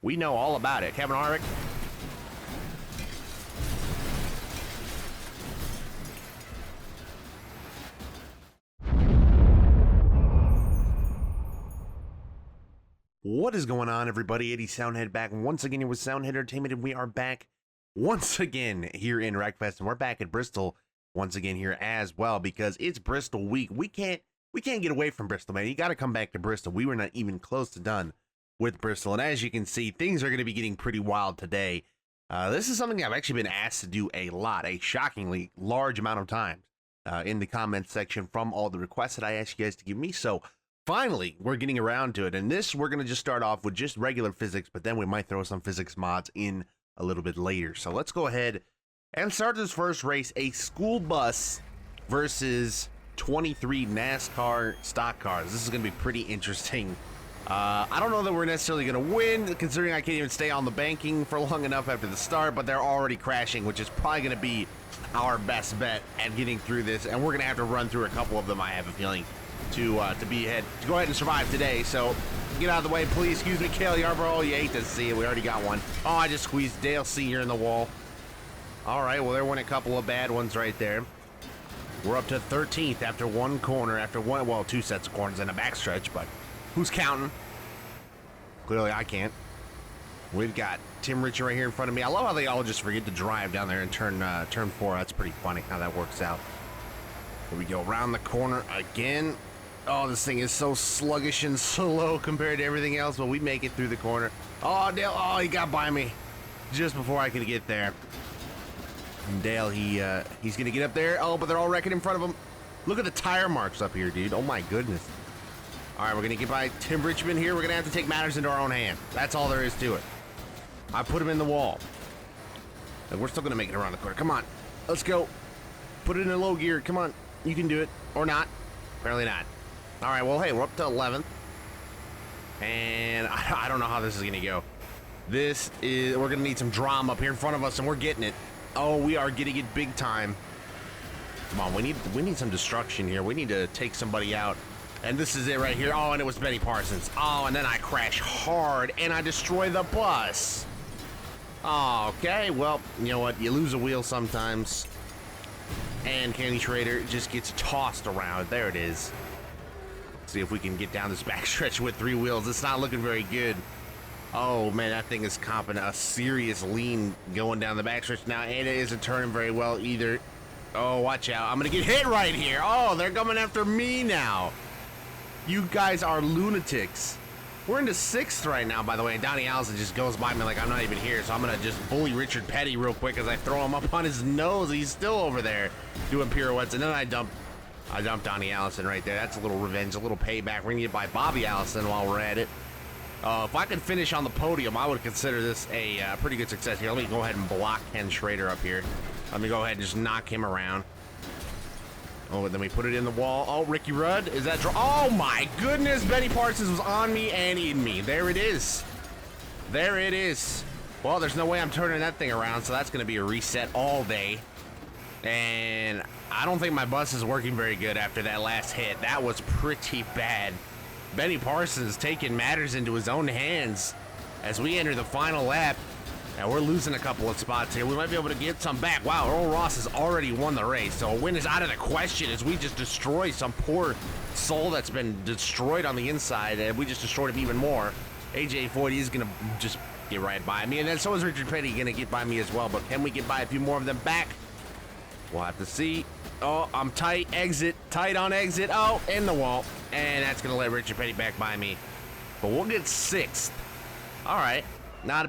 We know all about it. Kevin Harvick. What is going on, everybody? Eddie Soundhead back once again here with Soundhead Entertainment, and we are back once again here in Wreckfest, and we're back at Bristol once again here as well because it's Bristol week. We can't get away from Bristol, man. You got to come back to Bristol. We were not even close to done with Bristol, and as you can see, things are going to be getting pretty wild today. This is something I've actually been asked to do a lot, a shockingly large amount of times in the comments section from all the requests that I asked you guys to give me. So finally, we're getting around to it, and this we're going to just start off with just regular physics, but then we might throw some physics mods in a little bit later. So let's go ahead and start this first race, a school bus versus 23 NASCAR stock cars. This is going to be pretty interesting. I don't know that we're necessarily going to win, considering I can't even stay on the banking for long enough after the start, but they're already crashing, which is probably going to be our best bet at getting through this, and we're going to have to run through a couple of them, I have a feeling, to go ahead and survive today. So get out of the way, please. Excuse me, Kale Yarborough. You hate to see it. We already got one. Oh, I just squeezed Dale Sr. in the wall. All right, well, there went a couple of bad ones right there. We're up to 13th after one corner, two sets of corners and a backstretch, but who's counting? Clearly I can't. We've got Tim Ritchie right here in front of me. I love how they all just forget to drive down there in turn 4. That's pretty funny how that works out. Here we go, around the corner again. Oh, this thing is so sluggish and slow compared to everything else, but we make it through the corner. Oh, Dale, oh, he got by me just before I could get there. And Dale, he's going to get up there. Oh, but they're all wrecking in front of him. Look at the tire marks up here, dude. Oh, my goodness. All right, we're going to get by Tim Richmond here. We're going to have to take matters into our own hand. That's all there is to it. I put him in the wall. And we're still going to make it around the corner. Come on. Let's go. Put it in low gear. Come on. You can do it. Or not. Apparently not. All right, well, hey, we're up to 11th. And I don't know how this is going to go. We're going to need some drama up here in front of us, and we're getting it. Oh, we are getting it big time. Come on, we need some destruction here. We need to take somebody out. And this is it right here. Oh, and it was Benny Parsons. Oh, and then I crash hard, and I destroy the bus. Oh, okay, well, you know what? You lose a wheel sometimes. And Kenny Schrader just gets tossed around. There it is. See if we can get down this backstretch with 3 wheels. It's not looking very good. Oh, man, that thing is comping a serious lean going down the backstretch now, and it isn't turning very well either. Oh, watch out. I'm going to get hit right here. Oh, they're coming after me now. You guys are lunatics. We're into 6th right now, by the way, and Donnie Allison just goes by me like I'm not even here, so I'm going to just bully Richard Petty real quick as I throw him up on his nose. He's still over there doing pirouettes, and then I dump Donnie Allison right there. That's a little revenge, a little payback. We're going to get by Bobby Allison while we're at it. If I could finish on the podium, I would consider this a pretty good success here. Let me go ahead and block Ken Schrader up here. Let me go ahead and just knock him around. Oh, and then we put it in the wall. Oh, Ricky Rudd, is that... Oh, my goodness. Benny Parsons was on me and in me. There it is. There it is. Well, there's no way I'm turning that thing around, so that's going to be a reset all day. And I don't think my bus is working very good after that last hit. That was pretty bad. Benny Parsons taking matters into his own hands as we enter the final lap. Now we're losing a couple of spots here. We might be able to get some back. Wow, Earl Ross has already won the race, so a win is out of the question as we just destroy some poor soul that's been destroyed on the inside, and we just destroyed him even more. AJ Foyt is going to just get right by me, and then so is Richard Petty going to get by me as well, but can we get by a few more of them back? We'll have to see. Oh, I'm tight. Exit. Tight on exit. Oh, in the wall. And that's going to let Richard Petty back by me. But we'll get 6th. All right. Not a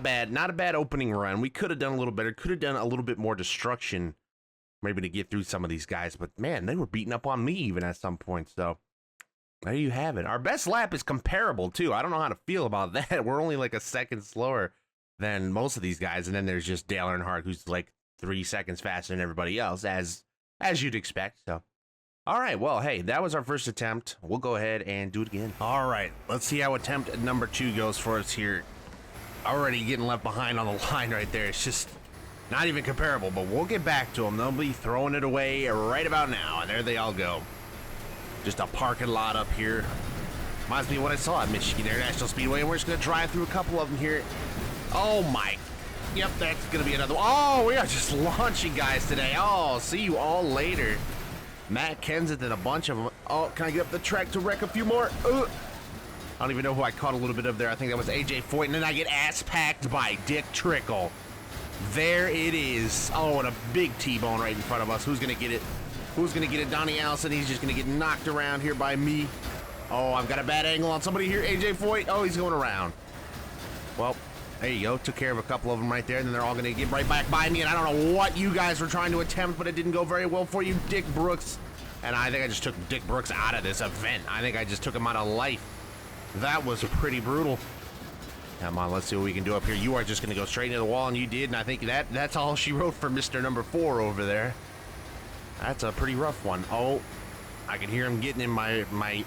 bad opening run. We could have done a little better. Could have done a little bit more destruction maybe to get through some of these guys. But, man, they were beating up on me even at some point. So, there you have it. Our best lap is comparable, too. I don't know how to feel about that. We're only like a second slower than most of these guys. And then there's just Dale Earnhardt, who's like 3 seconds faster than everybody else, as you'd expect. So, all right, well, hey, that was our first attempt. We'll go ahead and do it again. All right, let's see how attempt number 2 goes for us here. Already getting left behind on the line right there. It's just not even comparable, but we'll get back to them. They'll be throwing it away right about now, and there they all go. Just a parking lot up here. Reminds me of what I saw at Michigan International Speedway, and we're just going to drive through a couple of them here Oh my. Yep, that's gonna be another one. Oh, we are just launching guys today. Oh, see you all later. Matt Kenseth and a bunch of them. Oh, can I get up the track to wreck a few more? I don't even know who I caught a little bit of there. I think that was AJ Foyt, and then I get ass-packed by Dick Trickle. There it is. Oh, and a big T-bone right in front of us. Who's gonna get it? Who's gonna get it? Donnie Allison. He's just gonna get knocked around here by me. Oh, I've got a bad angle on somebody here. AJ Foyt. Oh, he's going around. Well, there you go. Took care of a couple of them right there, and then they're all gonna get right back by me, and I don't know what you guys were trying to attempt, but it didn't go very well for you, Dick Brooks. And I think I just took Dick Brooks out of this event. I think I just took him out of life. That was pretty brutal. Come on, let's see what we can do up here. You are just going to go straight into the wall, and you did, and I think that's all she wrote for Mr. Number 4 over there. That's a pretty rough one. Oh, I can hear him getting in my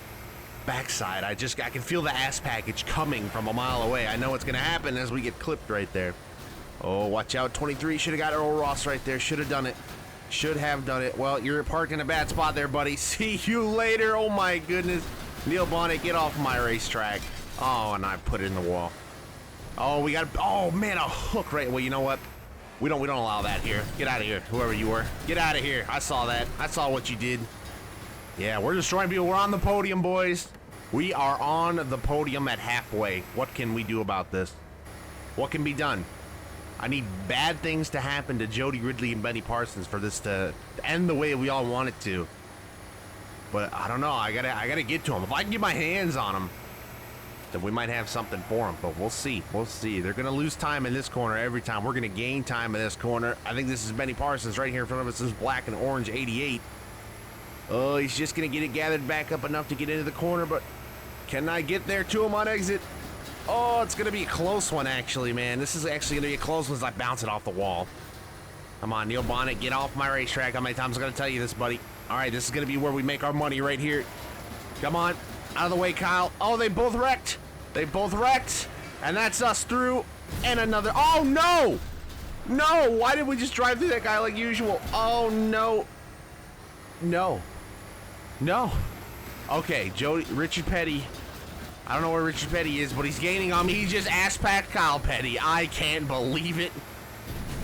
backside. I can feel the ass package coming from a mile away. I know what's going to happen as we get clipped right there. Oh, watch out. 23 should have got Earl Ross right there. Should have done it. Should have done it. Well, you're parked in a bad spot there, buddy. See you later. Oh, my goodness. Neil Bonnet, get off my racetrack. Oh, and I put it in the wall. Oh, we got, oh, man, a hook right. Well, you know what? We don't allow that here. Get out of here, whoever you were. Get out of here. I saw that. I saw what you did. Yeah, we're destroying people. We're on the podium, boys. We are on the podium at halfway. What can we do about this? What can be done? I need bad things to happen to Jody Ridley and Benny Parsons for this to end the way we all want it to. But I don't know. I gotta get to him. If I can get my hands on him, then we might have something for him. But we'll see. We'll see. They're gonna lose time in this corner every time. We're gonna gain time in this corner. I think this is Benny Parsons right here in front of us. This is black and orange 88. Oh, he's just gonna get it gathered back up enough to get into the corner. But can I get there to him on exit? Oh, it's gonna be a close one, actually, man. This is actually gonna be a close one as I bounce it off the wall. Come on, Neil Bonnet, get off my racetrack. How many times am I gonna tell you this, buddy? All right, this is gonna be where we make our money right here. Come on, out of the way, Kyle. Oh, they both wrecked. They both wrecked, and that's us through. And another. Oh no, no! Why did we just drive through that guy like usual? Oh no, no, no. Okay, Richard Petty. I don't know where Richard Petty is, but he's gaining on me. He just ass-packed Kyle Petty. I can't believe it.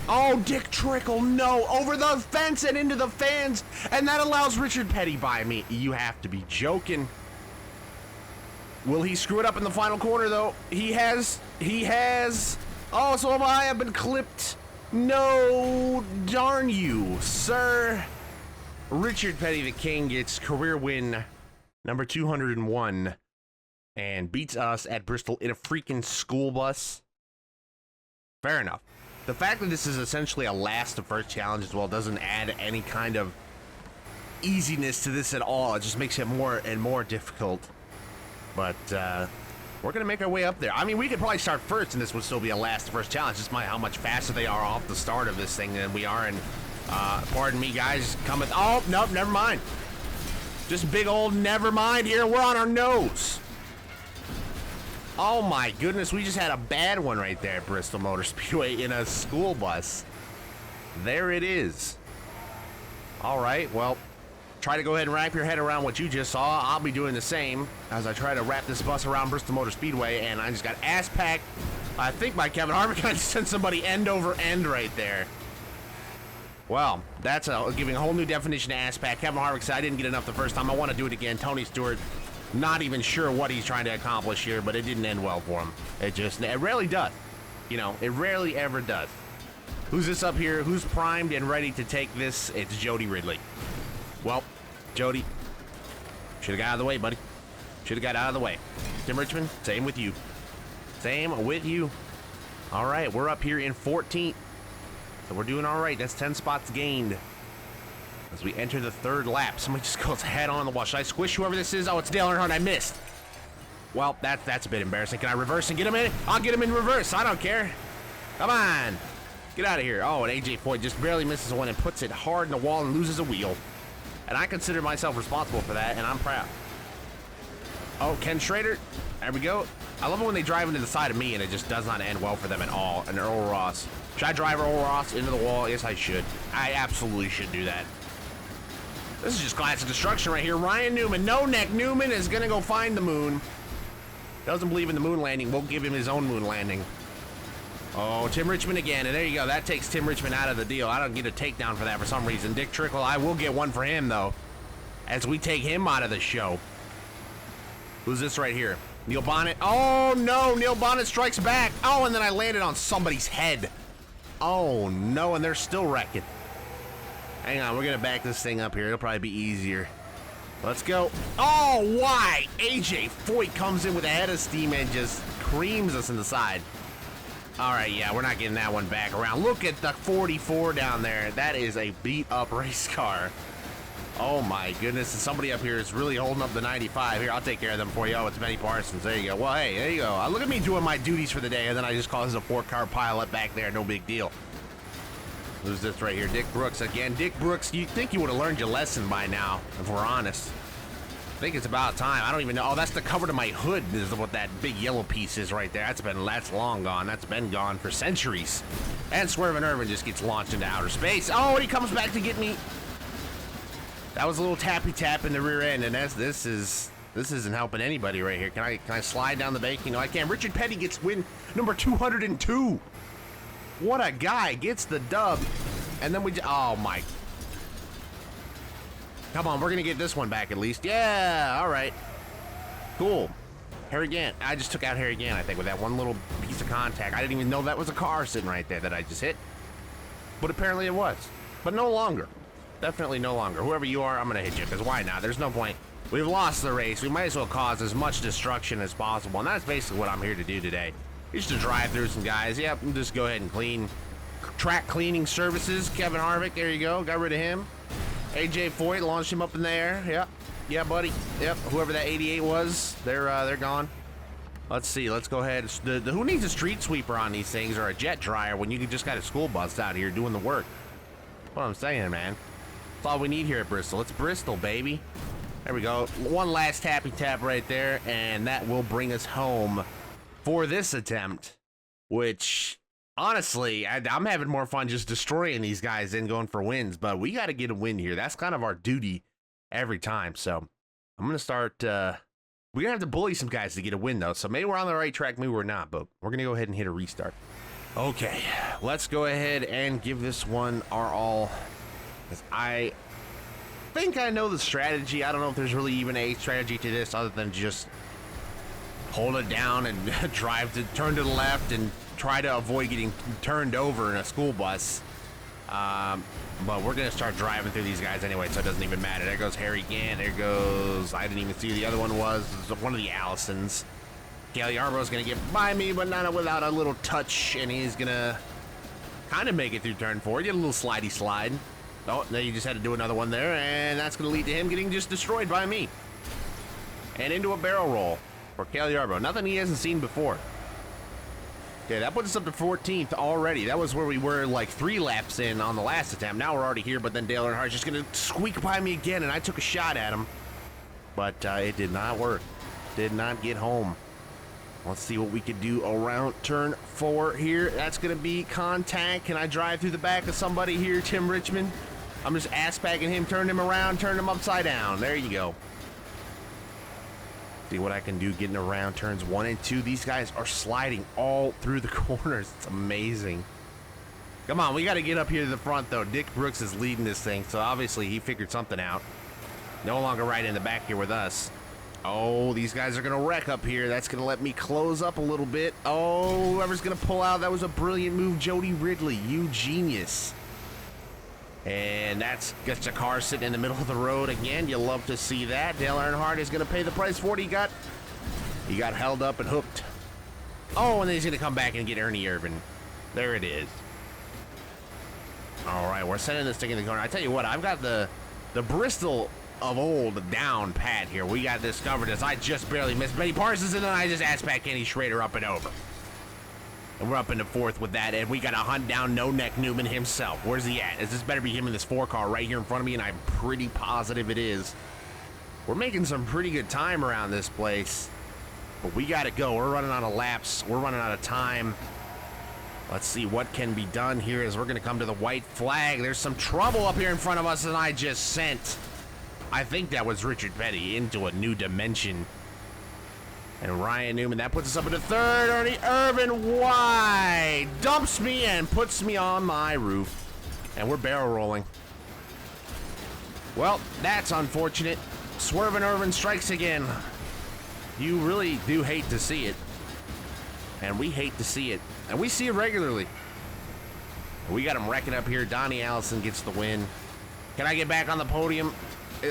Oh, Dick Trickle, no, over the fence and into the fans, and that allows Richard Petty by me. You have to be joking. Will he screw it up in the final corner, though? He has. Oh, so am I. I've been clipped. No, darn you, sir. Richard Petty, the king, gets career win number 201 and beats us at Bristol in a freaking school bus. Fair enough. The fact that this is essentially a last to first challenge as well doesn't add any kind of easiness to this at all. It just makes it more and more difficult. But we're going to make our way up there. I mean, we could probably start first and this would still be a last to first challenge. Just how much faster they are off the start of this thing than we are. And pardon me, guys, coming. Oh, nope, never mind. Just big old never mind here. We're on our nose. Oh my goodness, we just had a bad one right there at Bristol Motor Speedway in a school bus. There it is. All right, well, try to go ahead and wrap your head around what you just saw. I'll be doing the same as I try to wrap this bus around Bristol Motor Speedway, and I just got ass packed, I think, by Kevin Harvick. I just sent somebody end over end right there. Well, that's giving a whole new definition to ass pack. Kevin Harvick said, I didn't get enough the first time. I want to do it again. Tony Stewart, not even sure what he's trying to accomplish here, but it didn't end well for him. It rarely does. You know, it rarely ever does. Who's this up here? Who's primed and ready to take this? It's Jody Ridley. Well, Jody, should have got out of the way, buddy. Should have got out of the way. Tim Richmond, same with you. Same with you. All right, we're up here in 14th. So we're doing all right. That's 10 spots gained. As we enter the third lap, somebody just goes head on the wall. Should I squish whoever this is? Oh, it's Dale Earnhardt. I missed. Well, that's a bit embarrassing. Can I reverse and get him in? I'll get him in reverse. I don't care. Come on. Get out of here. Oh, and AJ Foyt just barely misses one and puts it hard in the wall and loses a wheel. And I consider myself responsible for that, and I'm proud. Oh, Ken Schrader. There we go. I love it when they drive into the side of me and it just does not end well for them at all. And Earl Ross. Should I drive Earl Ross into the wall? Yes, I should. I absolutely should do that. This is just classic destruction right here. Ryan Newman, no neck Newman is gonna go find the moon. Doesn't believe in the moon landing. We'll give him his own moon landing. Oh, Tim Richmond again, and there you go. That takes Tim Richmond out of the deal. I don't get a takedown for that for some reason. Dick Trickle, I will get one for him, though, as we take him out of the show. Who's this right here? Neil Bonnet. Oh, no. Neil Bonnet strikes back. Oh, and then I landed on somebody's head. Oh, no, and they're still wrecking. Hang on, we're going to back this thing up here. It'll probably be easier. Let's go. Oh, why? AJ Foyt comes in with a head of steam and just creams us in the side. All right, yeah, we're not getting that one back around. Look at the 44 down there. That is a beat-up race car. Oh, my goodness. And somebody up here is really holding up the 95. Here, I'll take care of them for you. Oh, it's Benny Parsons. There you go. Well, hey, there you go. Look at me doing my duties for the day, and then I just caused a 4-car pileup back there. No big deal. Who's this right here? Dick Brooks again. Dick Brooks, you'd think you would have learned your lesson by now, if we're honest. I think it's about time. I don't even know. Oh, that's the cover to my hood is what that big yellow piece is right there. That's long gone. That's been gone for centuries. And Swervin' Irvin just gets launched into outer space. Oh, and he comes back to get me. That was a little tappy tap in the rear end, and this isn't helping anybody right here. Can I slide down the bank? You know I can. Richard Petty gets win number 202. What a guy, gets the dub, and then oh my. Come on, we're gonna get this one back at least. Yeah, all right, cool. Harry Gant, I just took out Harry Gant, I think, with that one little piece of contact. I didn't even know that was a car sitting right there that I just hit, but apparently it was. But no longer, definitely no longer. Whoever you are, I'm gonna hit you, because why not? There's no point. We've lost the race. We might as well cause as much destruction as possible, and that's basically what I'm here to do today. Just to drive through some guys. Yep, just go ahead and clean. Track cleaning services. Kevin Harvick, there you go. Got rid of him. AJ Foyt, launched him up in the air. Yep. Yeah, buddy. Yep. Whoever that 88 was, they're gone. Let's see. Let's go ahead. Who needs a street sweeper on these things or a jet dryer when you just got a school bus out here doing the work? That's what I'm saying, man. That's all we need here at Bristol. It's Bristol, baby. There we go. One last tappy tap right there, and that will bring us home for this attempt, which, honestly, I'm having more fun just destroying these guys than going for wins, but we got to get a win here. That's kind of our duty every time, so I'm going to start, we're going to have to bully some guys to get a win, though, so maybe we're on the right track, maybe we're not, but we're going to go ahead and hit a restart. Okay, let's go ahead and give this one our all, because I think I know the strategy. I don't know if there's really even a strategy to this other than just hold it down and turn to the left and try to avoid getting turned over in a school bus. But we're going to start driving through these guys anyway, so it doesn't even matter. There goes Harry Gant. There goes, I didn't even see who the other one was. It was one of the Allisons. Cale Yarborough's going to get by me, but not without a little touch, and he's going to kind of make it through turn 4. Get a little slidey slide. Oh, now you just had to do another one there, and that's going to lead to him getting just destroyed by me. And into a barrel roll for Cale Yarborough. Nothing he hasn't seen before. Okay, that puts us up to 14th already. That was where we were like 3 laps in on the last attempt. Now we're already here, but then Dale Earnhardt's just going to squeak by me again, and I took a shot at him. But it did not work. Did not get home. Let's see what we could do around turn 4 here. That's going to be contact. Can I drive through the back of somebody here, Tim Richmond? I'm just ass-packing him, turn him around, turn him upside down. There you go. See what I can do getting around turns 1 and 2. These guys are sliding all through the corners. It's amazing. Come on, we got to get up here to the front, though. Dick Brooks is leading this thing, so obviously he figured something out. No longer right in the back here with us. Oh, these guys are going to wreck up here. That's going to let me close up a little bit. Oh, whoever's going to pull out, that was a brilliant move. Jody Ridley, you genius. And that's just a car sitting in the middle of the road again. You love to see that. Dale Earnhardt is going to pay the price for it. He got held up and hooked. Oh, and then he's going to come back and get Ernie Irvin. There it is. All right, we're sending this thing in the corner. I tell you what, I've got the Bristol of old down pat here. We got this covered as I just barely missed Benny Parsons, and then I just asked back Kenny Schrader up and over. And we're up into 4th with that, and we got to hunt down No Neck Newman himself. Where's he at? This better be him in this 4-car right here in front of me, and I'm pretty positive it is. We're making some pretty good time around this place, but we got to go. We're running out of laps. We're running out of time. Let's see what can be done here as we're going to come to the white flag. There's some trouble up here in front of us, and I just sent, I think that was Richard Petty, into a new dimension. And Ryan Newman, that puts us up into 3rd. Ernie Irvin wide. bumps me and puts me on my roof. And we're barrel rolling. Well, that's unfortunate. Swervin' Irvin strikes again. You really do hate to see it. And we hate to see it. And we see it regularly. We got him wrecking up here. Donnie Allison gets the win. Can I get back on the podium?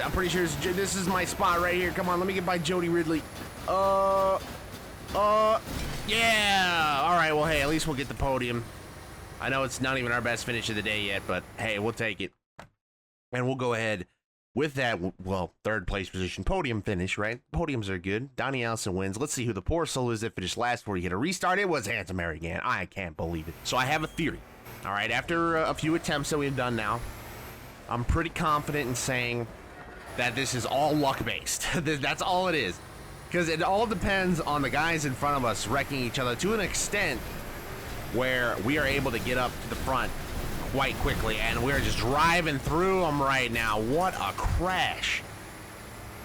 I'm pretty sure this is my spot right here. Come on, let me get by Jody Ridley. Yeah. All right, well, hey, at least we'll get the podium. I know it's not even our best finish of the day yet, but hey, we'll take it. And we'll go ahead with that, well, third place position, podium finish, right? Podiums are good. Donnie Allison wins. Let's see who the poor soul is that finished last before he hit a restart. It was Handsome Harry again. I can't believe it. So I have a theory. All right, after a few attempts that we've done now, I'm pretty confident in saying that this is all luck-based. That's all it is. Because it all depends on the guys in front of us wrecking each other to an extent where we are able to get up to the front quite quickly, and we're just driving through them right now. What a crash.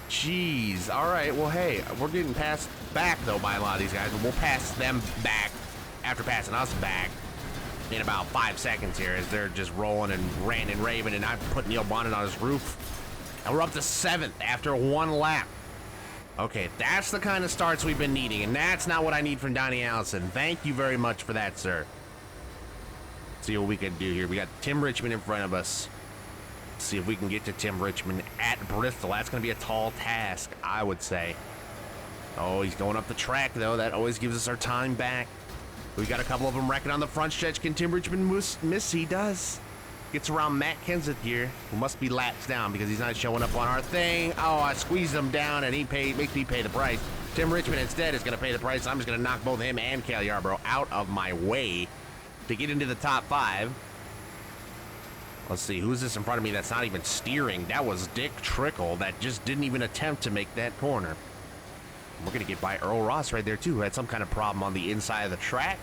Jeez. All right, well, hey, we're getting passed back, though, by a lot of these guys. We'll pass them back after passing us back in about 5 seconds here as they're just rolling and ranting and raving, and I put Neil Bonnet on his roof. And we're up to 7th after 1 lap. Okay, that's the kind of starts we've been needing, and that's not what I need from Donnie Allison. Thank you very much for that, sir. Let's see what we can do here. We got Tim Richmond in front of us. Let's see if we can get to Tim Richmond at Bristol. That's going to be a tall task, I would say. Oh, he's going up the track, though. That always gives us our time back. We got a couple of them wrecking on the front stretch. Can Tim Richmond miss? He does. Gets around Matt Kenseth here, who must be laps down because he's not showing up on our thing. Oh, I squeezed him down, and he makes me pay the price. Tim Richmond instead is going to pay the price. I'm just going to knock both him and Cale Yarborough out of my way to get into the top 5. Let's see, who's this in front of me that's not even steering? That was Dick Trickle that just didn't even attempt to make that corner. We're going to get by Earl Ross right there, too, who had some kind of problem on the inside of the track.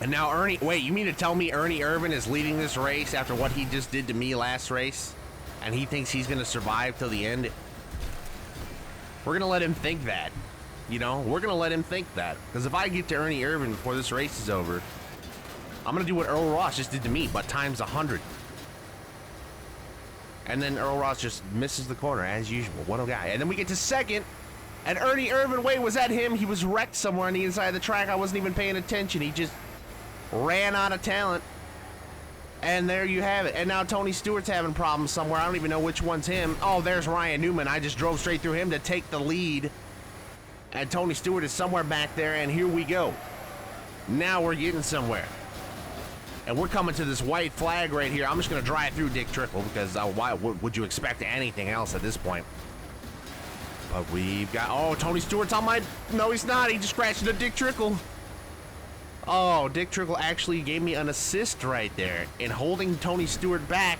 And now Ernie, wait, you mean to tell me Ernie Irvin is leading this race after what he just did to me last race? And he thinks he's going to survive till the end? We're going to let him think that. You know, we're going to let him think that. Because if I get to Ernie Irvin before this race is over, I'm going to do what Earl Ross just did to me, but times 100. And then Earl Ross just misses the corner, as usual. What a guy. And then we get to 2nd. And Ernie Irvin, wait, was that him? He was wrecked somewhere on the inside of the track. I wasn't even paying attention. He just ran out of talent. And there you have it. And now Tony Stewart's having problems somewhere. I don't even know which one's him. Oh, there's Ryan Newman. I just drove straight through him to take the lead. And Tony Stewart is somewhere back there, and here we go. Now we're getting somewhere. And we're coming to this white flag right here. I'm just going to drive through Dick Trickle because why would you expect anything else at this point? But we've got... Oh, Tony Stewart's on my... No, he's not. He just crashed into Dick Trickle. Oh, Dick Trickle actually gave me an assist right there in holding Tony Stewart back.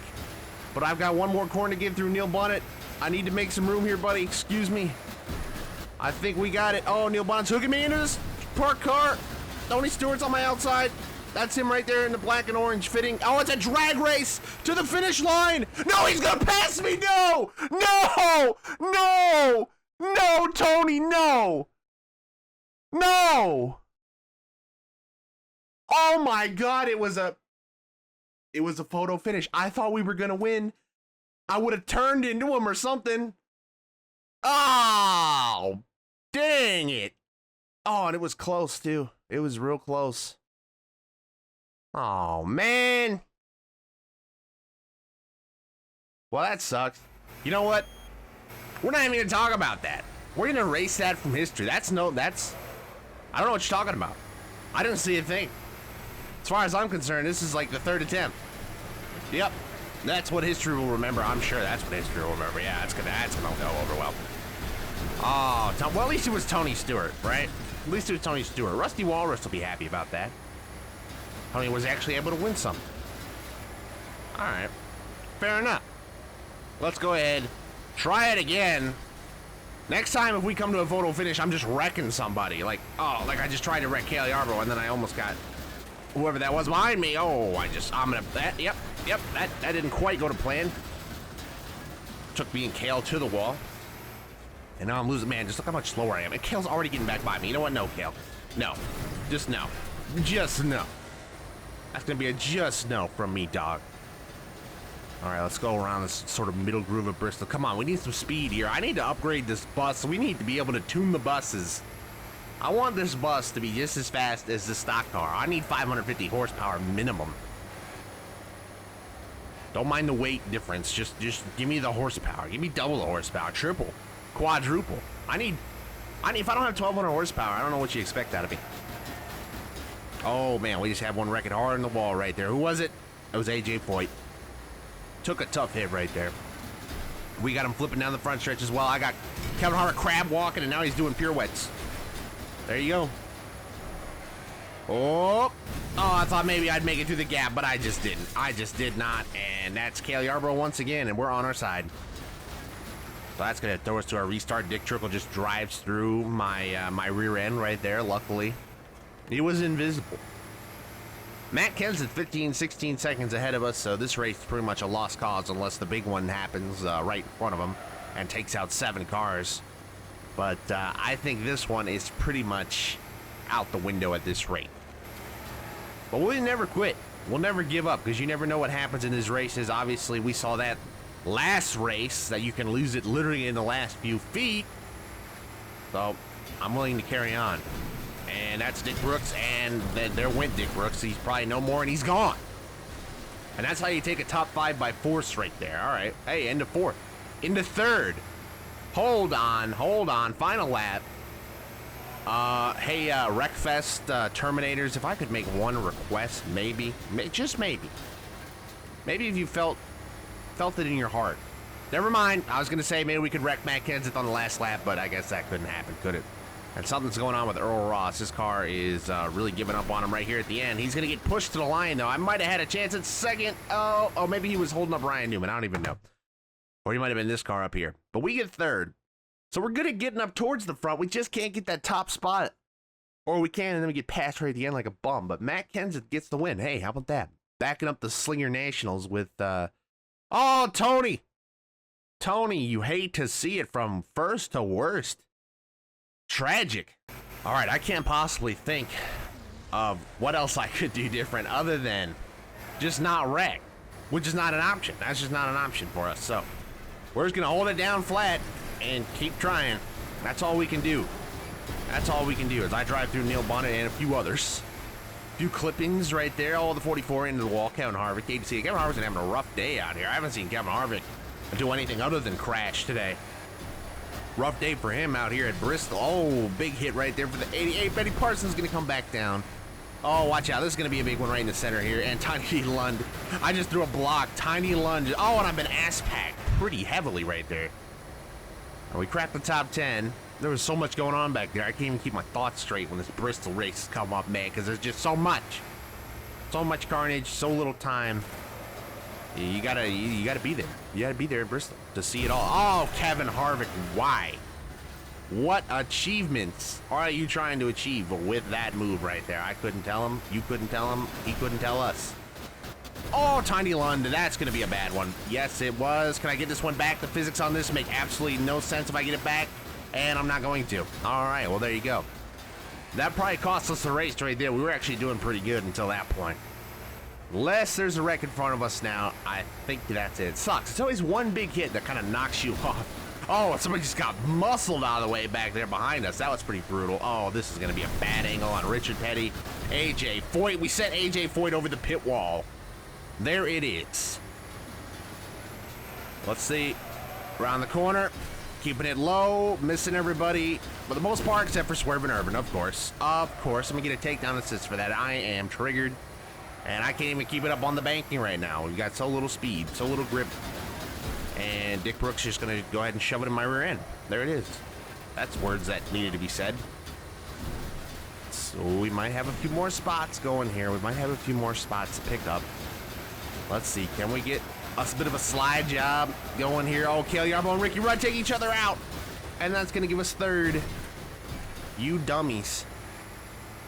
But I've got one more corner to get through Neil Bonnet. I need to make some room here, buddy. Excuse me. I think we got it. Oh, Neil Bonnet's hooking me into this parked car. Tony Stewart's on my outside. That's him right there in the black and orange fitting. Oh, it's a drag race to the finish line. No, he's going to pass me. No, no, no, no, Tony, no, no. Oh my God, it was a photo finish. I thought we were going to win. I would have turned into him or something. Oh, dang it. Oh, and it was close too. It was real close. Oh, man. Well, that sucks. You know what? We're not even going to talk about that. We're going to erase that from history. I don't know what you're talking about. I didn't see a thing. As far as I'm concerned, this is like the 3rd attempt. Yep. That's what history will remember. I'm sure that's what history will remember. Yeah, that's gonna go over well. Oh, well, at least it was Tony Stewart, right? At least it was Tony Stewart. Rusty Walrus will be happy about that. Tony was actually able to win something. All right. Fair enough. Let's go ahead. Try it again. Next time, if we come to a photo finish, I'm just wrecking somebody. Like I just tried to wreck Cale Yarborough, and then I almost got whoever that was behind me. Oh, yep, that didn't quite go to plan. Took me and Cale to the wall. And now I'm losing. Man, just look how much slower I am. And Cale's already getting back by me. You know what? No, Cale. No. Just no. just no. That's going to be a just no from me, dog. All right, let's go around this sort of middle groove of Bristol. Come on, we need some speed here. I need to upgrade this bus. We need to be able to tune the buses. I want this bus to be just as fast as the stock car. I need 550 horsepower minimum. Don't mind the weight difference. Just give me the horsepower. Give me double the horsepower, triple, quadruple. I need. If I don't have 1,200 horsepower, I don't know what you expect out of me. Oh man, we just had one wrecking hard in the wall right there. Who was it? It was AJ Foyt. Took a tough hit right there. We got him flipping down the front stretch as well. I got Kevin Harvick crab walking, and now he's doing pirouettes. There you go. Oh, I thought maybe I'd make it through the gap, but I just didn't. I just did not, and that's Cale Yarborough once again, and we're on our side. So that's going to throw us to our restart. Dick Trickle just drives through my my rear end right there, luckily. He was invisible. Matt Kenseth 15, 16 seconds ahead of us, so this race is pretty much a lost cause unless the big one happens right in front of him and takes out 7 cars. But I think this one is pretty much out the window at this rate. But we'll never quit. We'll never give up because you never know what happens in these races. Obviously, we saw that last race that you can lose it literally in the last few feet. So I'm willing to carry on. And that's Dick Brooks, and there went Dick Brooks. He's probably no more, and he's gone. And that's how you take a top 5 by force right there. All right. Hey, into 4th. Into 3rd. Hold on. Final lap. Hey, Wreckfest Terminators, if I could make one request, maybe, just maybe. Maybe if you felt it in your heart. Never mind. I was going to say maybe we could wreck Matt Kenseth on the last lap, but I guess that couldn't happen, could it? And something's going on with Earl Ross. His car is really giving up on him right here at the end. He's going to get pushed to the line, though. I might have had a chance at 2nd. Oh, maybe he was holding up Ryan Newman. I don't even know. Or he might have been this car up here. But we get 3rd. So we're good at getting up towards the front. We just can't get that top spot. Or we can, and then we get passed right at the end like a bum. But Matt Kenseth gets the win. Hey, how about that? Backing up the Slinger Nationals with... Oh, Tony! Tony, you hate to see it from first to worst. Tragic. All right, I can't possibly think of what else I could do different other than just not wreck, which is not an option. That's just not an option for us. So we're just going to hold it down flat and keep trying. That's all we can do. That's all we can do as I drive through Neil Bonnet and a few others. A few clippings right there. All the 44 into the wall. Kevin Harvick. Hate to see it. Kevin Harvick's having a rough day out here. I haven't seen Kevin Harvick do anything other than crash today. Rough day for him out here at Bristol. Oh, big hit right there for the 88. Betty Parsons going to come back down. Oh, watch out. This is going to be a big one right in the center here. And Tiny Lund. I just threw a block. Tiny Lund. Oh, and I've been ass-packed pretty heavily right there. And we cracked the top 10. There was so much going on back there. I can't even keep my thoughts straight when this Bristol race has come up, man, because there's just so much. So much carnage, so little time. You gotta be there. You gotta be there at Bristol to see it all. Oh, Kevin Harvick, why? What achievements are you trying to achieve with that move right there? I couldn't tell him. You couldn't tell him. He couldn't tell us. Oh, Tiny Lund, that's gonna be a bad one. Yes, it was. Can I get this one back? The physics on this make absolutely no sense if I get it back, and I'm not going to. All right, well, there you go. That probably cost us the race right there. We were actually doing pretty good until that point. Unless there's a wreck in front of us now, I think that's it. It sucks. It's always one big hit that kind of knocks you off. Oh, somebody just got muscled out of the way back there behind us. That was pretty brutal. Oh, this is going to be a bad angle on Richard Petty. AJ Foyt. We sent AJ Foyt over the pit wall. There it is. Let's see. Around the corner. Keeping it low. Missing everybody. For the most part, except for Swerve and Urban, of course. Of course. Let me get a takedown assist for that. I am triggered. And I can't even keep it up on the banking right now. We've got so little speed, so little grip. And Dick Brooks just going to go ahead and shove it in my rear end. There it is. That's words that needed to be said. So we might have a few more spots going here. We might have a few more spots to pick up. Let's see. Can we get a bit of a slide job going here? Oh, Cale Yarborough and Ricky Rudd take each other out. And that's going to give us 3rd. You dummies.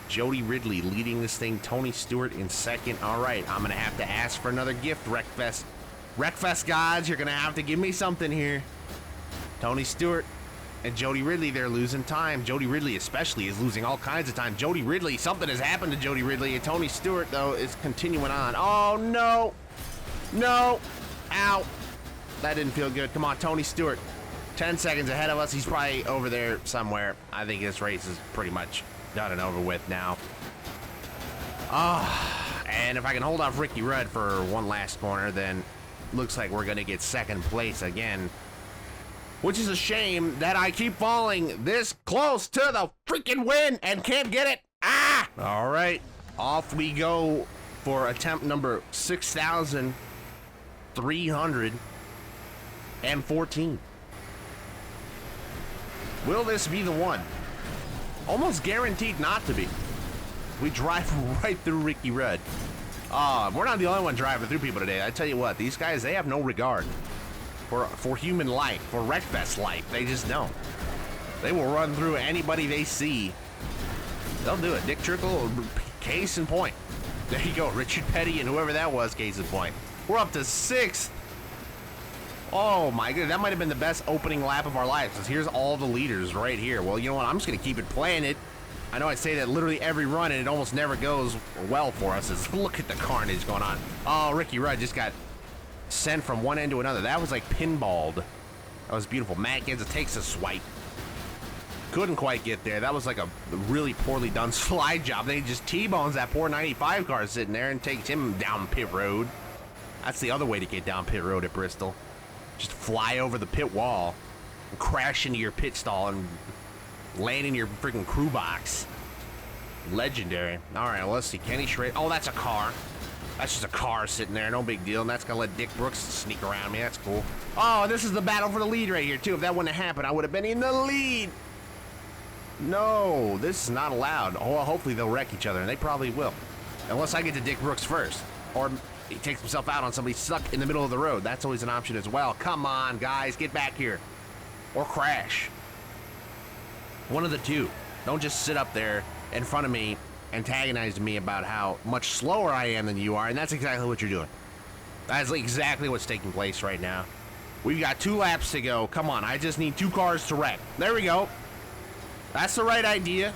Jody Ridley leading this thing. Tony Stewart in 2nd. All right, I'm going to have to ask for another gift, Wreckfest. Wreckfest gods, you're going to have to give me something here. Tony Stewart, And Jody Ridley, they're losing time. Jody Ridley especially is losing all kinds of time. Jody Ridley, something has happened to Jody Ridley. And Tony Stewart, though, is continuing on. Oh, no. No. Ow. That didn't feel good. Come on, Tony Stewart. 10 seconds ahead of us. He's probably over there somewhere. I think this race is pretty much done and over with now. And if I can hold off Ricky Rudd for one last corner, then looks like we're going to get second place again. Which is a shame that I keep falling this close to the freaking win and can't get it. Ah! All right, off we go for attempt number 6,314. Will this be the one? Almost guaranteed not to be. We drive right through Ricky Rudd. We're not the only one driving through people today. I tell you what, these guys, they have no regard for human life, for Wreckfest life. They just don't. They will run through anybody they see. They'll do it. Dick Trickle, case in point. There you go. Richard Petty and whoever that was, case in point. We're up to 6th. Oh my goodness, that might have been the best opening lap of our lives. Because here's all the leaders right here. Well, you know what? I'm just going to keep it playing it. I know I say that literally every run, and it almost never goes well for us. Look at the carnage going on. Oh, Ricky Rudd just got sent from one end to another. That was like pinballed. That was beautiful. Matt Genza takes a swipe. Couldn't quite get there. That was like a really poorly done slide job. Then he just T-bones that poor 95 car sitting there and takes him down pit road. That's the other way to get down pit road at Bristol. Just fly over the pit wall and crash into your pit stall and land in your freaking crew box. Legendary. All right, well, let's see. Kenny Schrader. Oh, that's a car. That's just a car sitting there. No big deal. And that's going to let Dick Brooks sneak around me. That's cool. Oh, this is the battle for the lead right here, too. If that wouldn't have happened, I would have been in the lead. No, this is not allowed. Oh, well, hopefully they'll wreck each other, and they probably will. Unless I get to Dick Brooks first. Or he takes himself out on somebody stuck in the middle of the road. That's always an option as well. Come on, guys. Get back here. Or crash. One of the two. Don't just sit up there in front of me antagonizing me about how much slower I am than you are, and that's exactly what you're doing. That's exactly what's taking place right now. We've got 2 laps to go. Come on, I just need 2 cars to wreck. There we go. That's the right idea.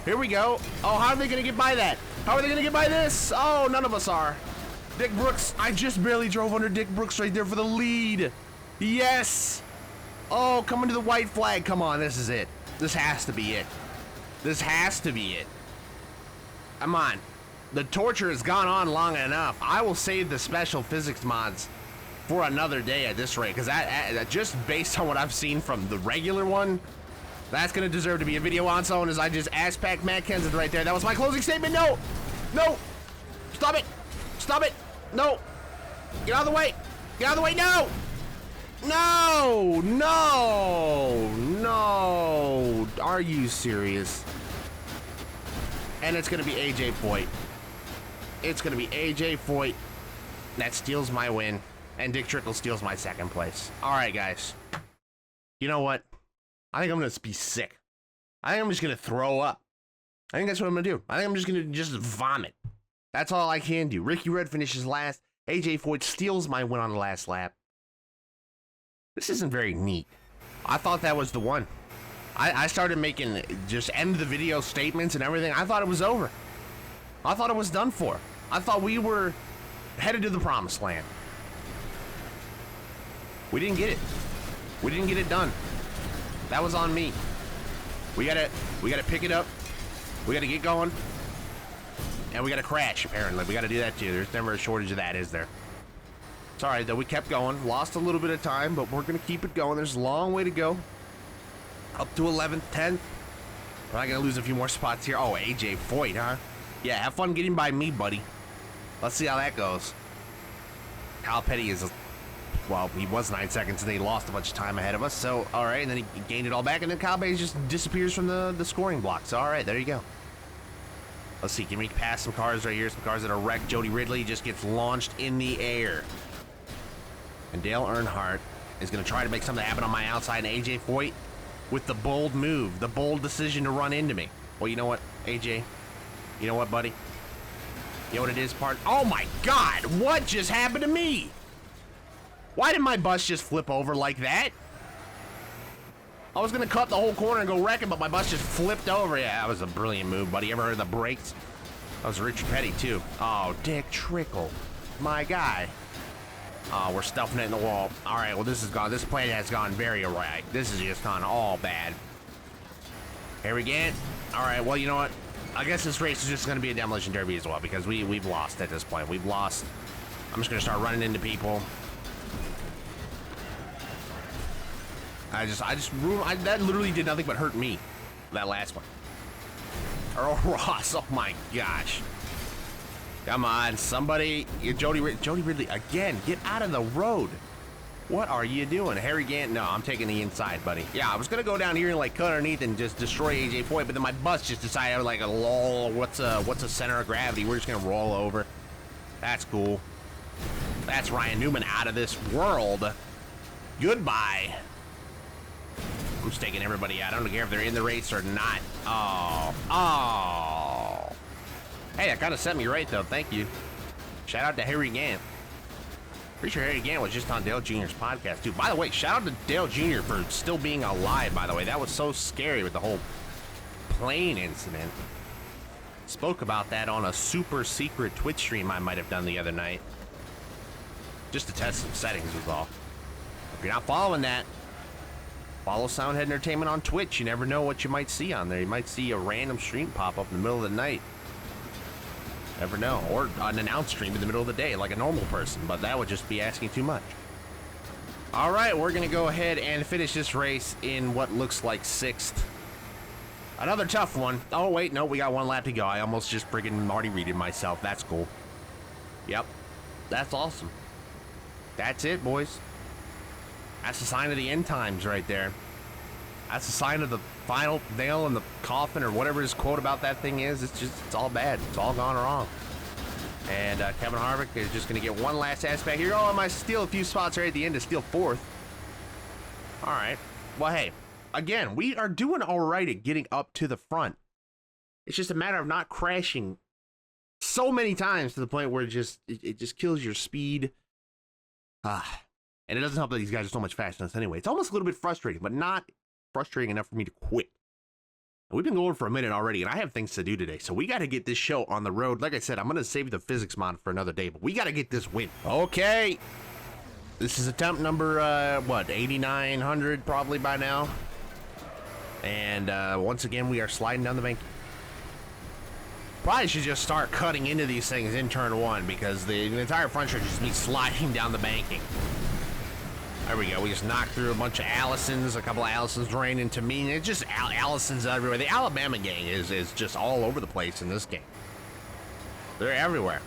Here we go. Oh, how are they going to get by that? How are they going to get by this? Oh, none of us are. Dick Brooks, I just barely drove under Dick Brooks right there for the lead. Yes. Oh, coming to the white flag. Come on, this is it. This has to be it. This has to be it. Come on. The torture has gone on long enough. I will save the special physics mods for another day at this rate, because that just based on what I've seen from the regular one, that's going to deserve to be a video on its own, as I just ass-packed Matt Kenseth right there. That was my closing statement. No! No! Stop it! Stop it! No! Get out of the way! Get out of the way! No! No! No! No! Are you serious? And it's going to be AJ Foyt. It's going to be AJ Foyt that steals my win, and Dick Trickle steals my second place. All right, guys. You know what? I think I'm going to be sick. I think I'm just going to throw up. I think that's what I'm going to do. I think I'm just going to vomit. That's all I can do. Ricky Rudd finishes last. AJ Foyt steals my win on the last lap. This isn't very neat. I thought that was the one. I started making just end the video statements and everything. I thought it was over. I thought it was done for. I thought we were headed to the promised land. We didn't get it. We didn't get it done. That was on me. We gotta pick it up. We gotta get going. And we gotta crash, apparently. We gotta do that too. There's never a shortage of that, is there? It's alright though, we kept going. Lost a little bit of time, but we're gonna keep it going. There's a long way to go. Up to 11th, 10th. We're not gonna lose a few more spots here. Oh, AJ Foyt, huh? Yeah, have fun getting by me, buddy. Let's see how that goes. Kyle Petty is, well, he was 9 seconds and then he lost a bunch of time ahead of us. So, alright, and then he gained it all back, and then Kyle Petty just disappears from the scoring block. So, alright, there you go. Let's see, can we pass some cars right here? Some cars that are wrecked. Jody Ridley just gets launched in the air. And Dale Earnhardt is going to try to make something happen on my outside. And AJ Foyt with the bold move, the bold decision to run into me. Well, you know what, AJ? You know what, buddy? You know what it is, part? Oh my God, what just happened to me? Why did my bus just flip over like that? I was gonna cut the whole corner and go wreck it, but my bus just flipped over. Yeah, that was a brilliant move, buddy. Ever heard of the brakes? That was Richard Petty, too. Oh, Dick Trickle. My guy. Oh, we're stuffing it in the wall. All right, well, this plan has gone very awry. This has just gone all bad. Here we get. All right, well, you know what? I guess this race is just going to be a demolition derby as well because we've lost at this point. We've lost. I'm just going to start running into people. That literally did nothing but hurt me, that last one. Earl Ross, oh my gosh. Come on, somebody. Jody Ridley, again, get out of the road. What are you doing? Harry Gant, no, I'm taking the inside, buddy. Yeah, I was going to go down here and, like, cut underneath and just destroy AJ Foyt, but then my bus just decided, like, lol, what's a center of gravity? We're just going to roll over. That's cool. That's Ryan Newman out of this world. Goodbye. I'm just taking everybody out. I don't care if they're in the race or not. Oh. Hey, that kind of set me right, though. Thank you. Shout out to Harry Gant. Pretty sure Harry Gant was just on Dale Jr.'s podcast, too. By the way, shout out to Dale Jr. for still being alive, by the way. That was so scary with the whole plane incident. Spoke about that on a super secret Twitch stream I might have done the other night. Just to test some settings was all. If you're not following that, follow Soundhead Entertainment on Twitch. You never know what you might see on there. You might see a random stream pop up in the middle of the night. Never know. Or an announced stream in the middle of the day like a normal person, but that would just be asking too much. All right, we're going to go ahead and finish this race in what looks like 6th. Another tough one. Oh, wait, no, we got one lap to go. I almost just friggin' Marty Reeded myself. That's cool. Yep, that's awesome. That's it, boys. That's a sign of the end times right there. That's a sign of the final nail in the coffin or whatever his quote about that thing is. It's all bad. It's all gone wrong. And Kevin Harvick is just going to get one last aspect here. Oh, I might steal a few spots right at the end to steal 4th. All right. Well, hey, again, we are doing all right at getting up to the front. It's just a matter of not crashing so many times to the point where it just kills your speed. And it doesn't help that these guys are so much faster than us anyway. It's almost a little bit frustrating, but not frustrating enough for me to quit. We've been going for a minute already, and I have things to do today, so we got to get this show on the road. Like I said, I'm going to save the physics mod for another day, but we got to get this win. Okay. This is attempt number, 8,900 probably by now. And once again, we are sliding down the bank. Probably should just start cutting into these things in turn 1 because the entire front stretch is me sliding down the banking. There we go. We just knocked through a bunch of Allisons. A couple of Allisons ran into me. And it's just Allisons everywhere. The Alabama gang is just all over the place in this game. They're everywhere.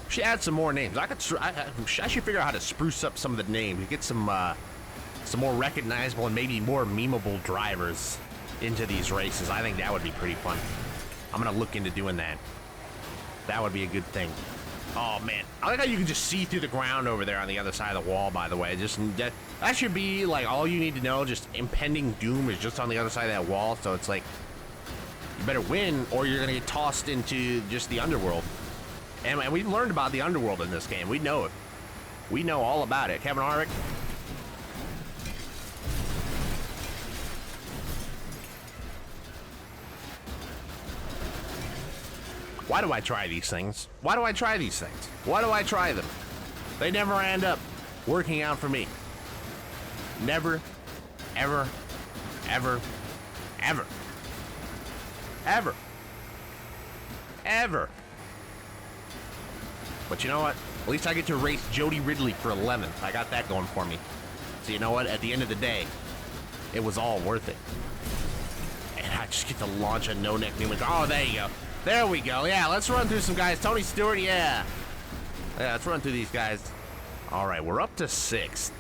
Should add some more names. I should figure out how to spruce up some of the names. Get some more recognizable and maybe more memeable drivers into these races. I think that would be pretty fun. I'm gonna look into doing that. That would be a good thing. Oh man, I like how you can just see through the ground over there on the other side of the wall, by the way. Just that should be like all you need to know. Just impending doom is just on the other side of that wall, so it's like you better win or you're gonna get tossed into just the underworld. And we've learned about the underworld in this game. We know it. We know all about it. Kevin Harvick. Why do I try these things? Why do I try these things? Why do I try them? They never end up working out for me. Never, ever, ever, ever, ever, ever. But you know what? At least I get to race Jody Ridley for 11th. I got that going for me. So you know what? At the end of the day, it was all worth it. And I just get to launch a no-neck Newman. Oh, there you go. There we go. Yeah, let's run through some guys. Tony Stewart, yeah. Yeah, let's run through these guys. All right, we're up to 6th.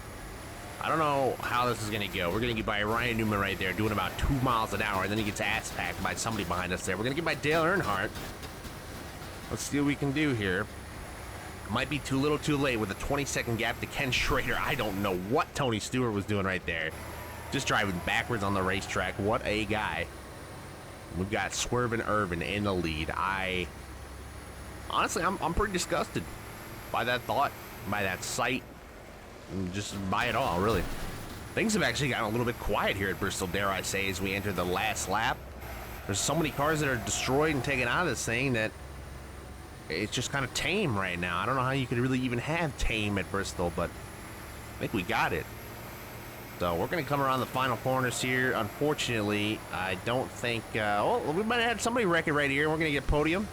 I don't know how this is going to go. We're going to get by Ryan Newman right there doing about 2 miles an hour, and then he gets ass-packed by somebody behind us there. We're going to get by Dale Earnhardt. Let's see what we can do here. Might be too little too late with a 20-second gap to Ken Schrader. I don't know what Tony Stewart was doing right there. Just driving backwards on the racetrack. What a guy. We've got Swervin' Irvin in the lead. Honestly, I'm pretty disgusted by that thought, by that sight, and just by it all, really. Things have actually gotten a little bit quiet here at Bristol, dare I say, as we enter the last lap. There's so many cars that are destroyed and taken out of this thing that it's just kind of tame right now. I don't know how you could really even have tame at Bristol, but I think we got it. So we're going to come around the final corners here. Unfortunately, I don't think... oh, we might have had somebody wreck it right here. We're going to get podium.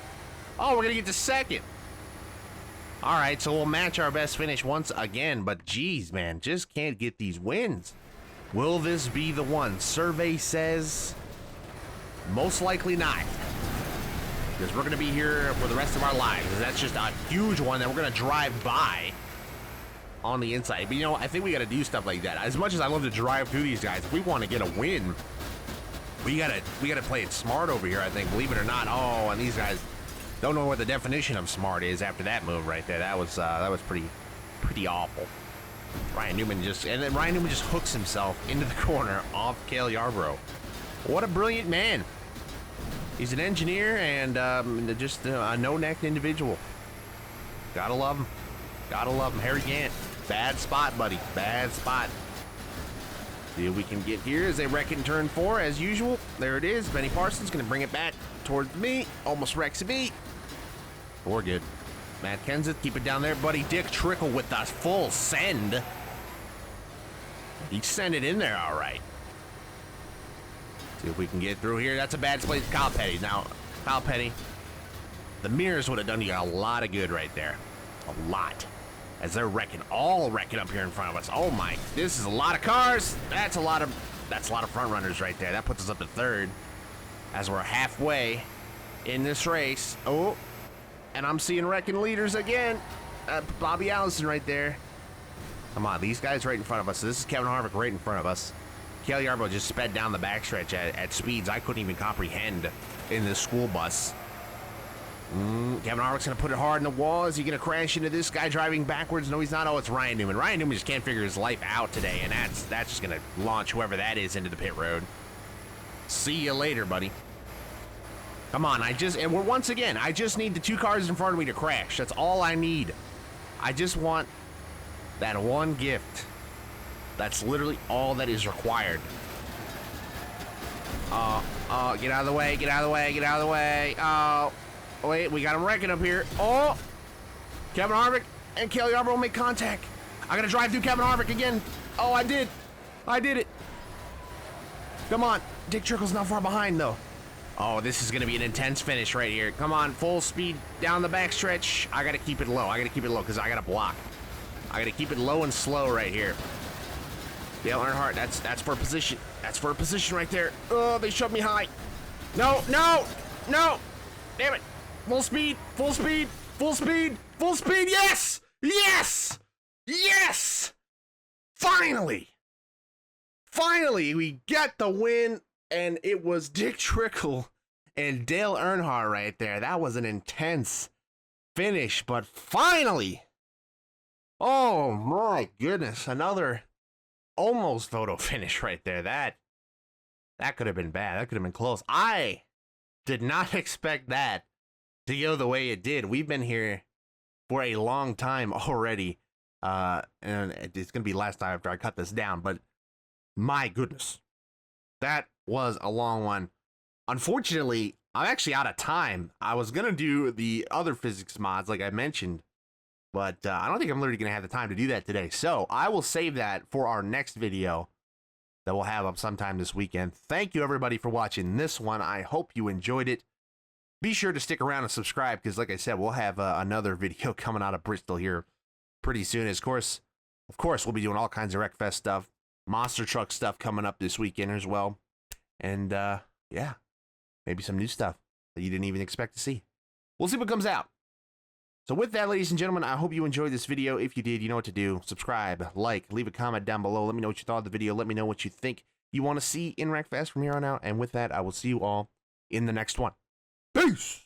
Oh, we're going to get to second. All right, so we'll match our best finish once again. But, geez, man, just can't get these wins. Will this be the one? Survey says most likely not. Because we're going to be here for the rest of our lives. That's just a huge one that we're going to drive by on the inside. But, you know, I think we got to do stuff like that. As much as I love to drive through these guys, if we want to get a win, we gotta play it smart over here, I think, believe it or not. Oh, and these guys don't know what the definition of smart is after that move right there. That was pretty awful. Ryan Newman just hooks himself into the corner off Cale Yarborough. What a brilliant man. He's an engineer and just a no-necked individual. Gotta love him. Gotta love him. Harry Gant. Bad spot, buddy. Bad spot. See what we can get here as they wreck it in turn 4, as usual. There it is. Benny Parsons going to bring it back towards me. Almost wrecks me. We're good. Matt Kenseth, keep it down there, buddy. Dick Trickle with the full send. He sent it in there all right. See if we can get through here. That's a bad place. Kyle Petty. Now, Kyle Petty, the mirrors would have done you a lot of good right there. A lot. As they're all wrecking up here in front of us. Oh my, this is a lot of cars. That's a lot of front runners right there. That puts us up to third as we're halfway in this race. Oh, and I'm seeing wrecking leaders again. Bobby Allison right there. Come on, these guys right in front of us. So this is Kevin Harvick right in front of us. Cale Yarborough just sped down the backstretch at speeds I couldn't even comprehend in this school bus. Kevin Harvick's going to put it hard in the wall. Is he going to crash into this guy driving backwards? No, he's not. Oh, it's Ryan Newman. Ryan Newman just can't figure his life out today, and that's just going to launch whoever that is into the pit road. See you later, buddy. Come on, once again, I just need the 2 cars in front of me to crash. That's all I need. I just want that one gift. That's literally all that is required. Get out of the way, get out of the way, get out of the way. Oh. Wait, we got him wrecking up here. Oh! Kevin Harvick and Cale Yarborough make contact. I gotta drive through Kevin Harvick again. Oh, I did. I did it. Come on. Dick Trickle's not far behind, though. Oh, this is gonna be an intense finish right here. Come on, full speed down the backstretch. I gotta keep it low. I gotta keep it low because I gotta block. I gotta keep it low and slow right here. Dale Earnhardt, that's for position. That's for a position right there. Oh, they shoved me high. No, no, no. Damn it. Full speed, full speed, full speed, full speed. Yes! Yes! Yes! Finally! Finally, we got the win, and it was Dick Trickle and Dale Earnhardt right there. That was an intense finish, but finally! Oh my goodness, another almost photo finish right there. That could have been bad. That could have been close. I did not expect that to go the way it did. We've been here for a long time already, and it's gonna be last time after I cut this down, but my goodness, that was a long one. Unfortunately, I'm actually out of time. I was gonna do the other physics mods like I mentioned, but I don't think I'm literally gonna have the time to do that today, so I will save that for our next video that we'll have up sometime this weekend. Thank you everybody for watching this one. I hope you enjoyed it. Be sure to stick around and subscribe because, like I said, we'll have another video coming out of Bristol here pretty soon. Of course, we'll be doing all kinds of Wreckfest stuff, monster truck stuff coming up this weekend as well. And, yeah, maybe some new stuff that you didn't even expect to see. We'll see what comes out. So with that, ladies and gentlemen, I hope you enjoyed this video. If you did, you know what to do. Subscribe, like, leave a comment down below. Let me know what you thought of the video. Let me know what you think you want to see in Wreckfest from here on out. And with that, I will see you all in the next one. Peace!